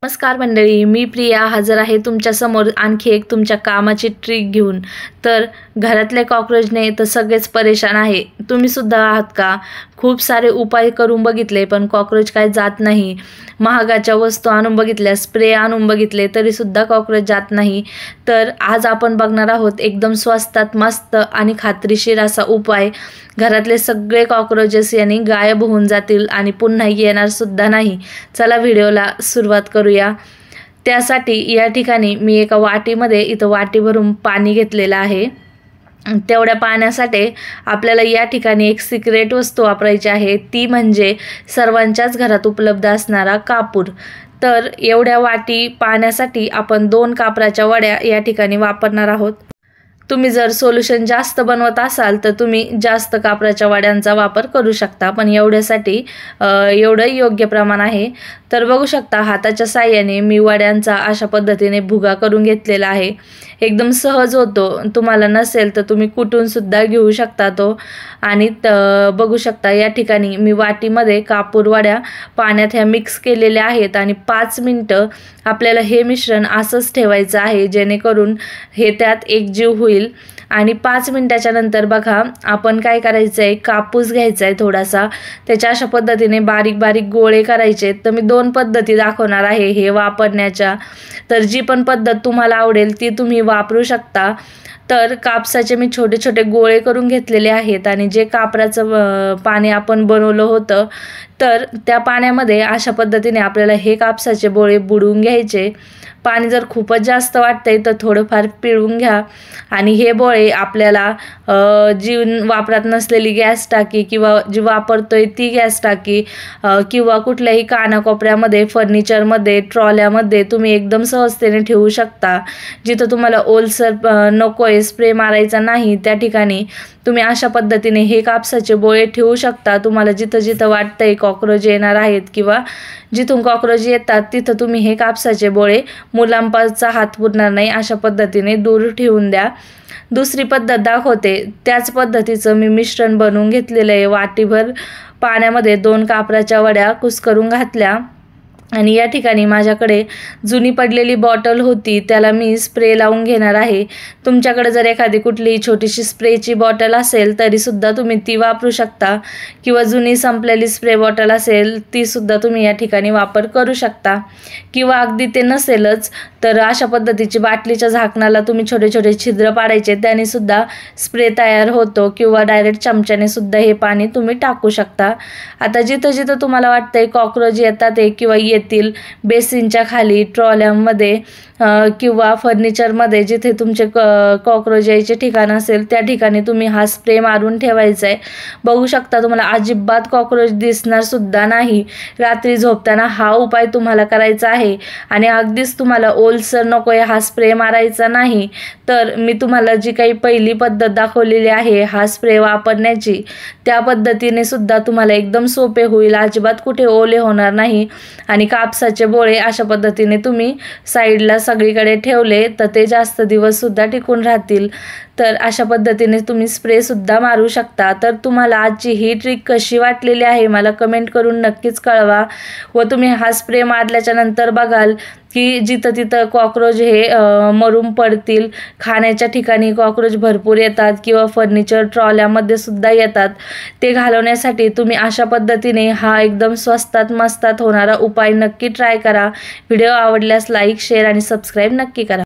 नमस्कार मंडळी, मी प्रिया हजर आहे तुमच्या समोर आणखी एक तुमच्या कामाची ट्रिक घेऊन। तर घरातले कॉकरोचने तर सगळेच परेशान आहे। तुम्ही सुद्धा आहात का? खूप सारे उपाय करून बघितले पण कॉकरोच काय जात नाही। महागाच्या वस्तू आणून बघितल्या, स्प्रे आणून बघितले तरी सुद्धा कॉकरोच जात नाही। तर आज आपण बघणार आहोत एकदम स्वस्तात मस्त आणि खात्रीशीर असा उपाय। घरातले सगळे कॉकरोचेस यानी गायब होऊन जातील आणि पुन्हा येणार सुद्धा नाही। चला व्हिडिओला सुरुवात करूया। त्यासाठी या ठिकाणी मी एका वाटीमध्ये इथं वाटी भरून पाणी घेतलेलं आहे। तेवढ्या पाण्यासाठी आपल्याला या ठिकाणी एक सिक्रेट वस्तू वापरायची आहे, ती म्हणजे सर्वांच्याच घरात उपलब्ध असणारा कापूर। तर एवढ्या वाटी पाण्यासाठी आपण 2 कापराच्या वड्या या ठिकाणी वापरणार आहोत। तुम्ही जर सोल्युशन जास्त बनवत असाल तर तुम्ही जास्त कापराच्या वड्यांचा वापर करू शकता, पण एवढ्यासाठी एवढं योग्य प्रमाण आहे। तर बघू शकता हाताच्या साहाय्याने मी वड्यांचा अशा पद्धतीने भुगा करून घेतलेला आहे। एकदम सहज होतो, तुम्हाला नसेल तर तुम्ही कुटून सुद्धा घेऊ शकता तो। आणि बघू शकता या ठिकाणी मी वाटीमध्ये कापूर वड्या पाण्यात ह्या मिक्स केलेल्या आहेत आणि 5 मिनिटं आपल्याला हे मिश्रण असंच ठेवायचं आहे, जेणेकरून हे त्यात एकजीव होईल। आणि 5 मिनिटाच्या नंतर बघा आपण काय करायचं आहे, कापूस घ्यायचा आहे थोडासा, त्याच्या अशा पद्धतीने बारीक बारीक गोळे करायचे। तर मी 2 पद्धती दाखवणार आहे हे वापरण्याच्या, तर जी पण पद्धत तुम्हाला आवडेल ती तुम्ही वापरू शकता। तर कापसाचे मी छोटे छोटे गोळे करून घेतलेले आहेत आणि जे कापराचं पाणी आपण बनवलं होतं तर त्या पाण्यामध्ये अशा पद्धतीने आपल्याला हे कापसाचे गोळे बुडवून घ्यायचे। पाणी जर खूपच जास्त वाटतंय तर थोडंफार पिळून घ्या। आणि हे बोळे आपल्याला जी वापरात नसलेली गॅस टाकी किंवा जी वापरतोय ती गॅस टाकी किंवा कुठल्याही कानाकोपऱ्यामध्ये, फर्निचरमध्ये, ट्रॉल्यामध्ये तुम्ही एकदम सहजतेने ठेवू शकता। जिथं तुम्हाला ओलसर नकोय, स्प्रे मारायचा नाही, त्या ठिकाणी तुम्ही अशा पद्धतीने हे कापसाचे बोळे ठेवू शकता। तुम्हाला जिथं जिथं वाटतंय कॉकरोच येणार आहेत किंवा जिथून कॉकरोच येतात तिथं तुम्ही हे कापसाचे बोळे, मुलांपाचा हात पुरणार नाही अशा पद्धतीने दूर ठेवून द्या। दुसरी पद्धत दाखवते, त्याच पद्धतीचं मी मिश्रण बनवून घेतलेलं आहे। वाटीभर पाण्यामध्ये 2 कापराच्या वड्या कुस्करून घातल्या आणि या ठिकाणी माझ्याकडे जुनी पडलेली बॉटल होती, त्याला मी स्प्रे लावून घेणार आहे। तुमच्याकडे जर एखादी कुठली छोटीशी स्प्रेची बॉटल असेल तरी सुद्धा तुम्ही ती वापरू शकता, किंवा जुनी संपलेली स्प्रे बॉटल असेल ती सुद्धा तुम्ही या ठिकाणी वापर करू शकता। किंवा अगदी ते नसेलच तर अशा पद्धतीची बाटलीच्या झाकणाला तुम्ही छोटे छोटे छिद्र पाडायचे, त्याने सुद्धा स्प्रे तयार होतो, किंवा डायरेक्ट चमच्याने सुद्धा हे पाणी तुम्ही टाकू शकता। आता जिथं जिथं तुम्हाला वाटतंय कॉकरोच येतात किंवा येतील, बेसिनच्या खाली, ट्रॉल्यामध्ये किंवा फर्निचरमध्ये जिथे तुमचे कॉकरोच यायचे ठिकाण असेल त्या ठिकाणी तुम्ही हा स्प्रे मारून ठेवायचा आहे। बघू शकता तुम्हाला अजिबात कॉकरोच दिसणार सुद्धा नाही। रात्री झोपताना हा उपाय तुम्हाला करायचा आहे आणि अगदीच तुम्हाला ओलसर नकोय, हा स्प्रे मारायचा नाही, तर मी तुम्हाला जी काही पहिली पद्धत दाखवलेली आहे हा स्प्रे वापरण्याची, त्या पद्धतीने सुद्धा तुम्हाला एकदम सोपे होईल, अजिबात कुठे ओले होणार नाही। आणि कापसाचे बोळे अशा पद्धतीने तुम्ही साईडला सगळीकडे ठेवले तर ते जास्त दिवस सुद्धा टिकून राहतील। तर अशा पद्धतीने तुम्ही स्प्रे सुद्धा मारू शकता। तर तुम्हाला आजची ही ट्रिक कशी वाटलेली आहे मला कमेंट करून नक्कीच कळवा। व तुम्ही हा स्प्रे मारल्याच्या नंतर बघाल की जिथं तिथं कॉकरोच हे मरून पडतील। खाण्याच्या ठिकाणी कॉकरोच भरपूर येतात किंवा फर्निचर, ट्रॉल्यामध्ये सुद्धा येतात। ते घालवण्यासाठी तुम्ही अशा पद्धतीने हा एकदम स्वस्तात मस्तात होणारा उपाय नक्की ट्राय करा। व्हिडिओ आवडल्यास लाईक, शेअर आणि सबस्क्राईब नक्की करा।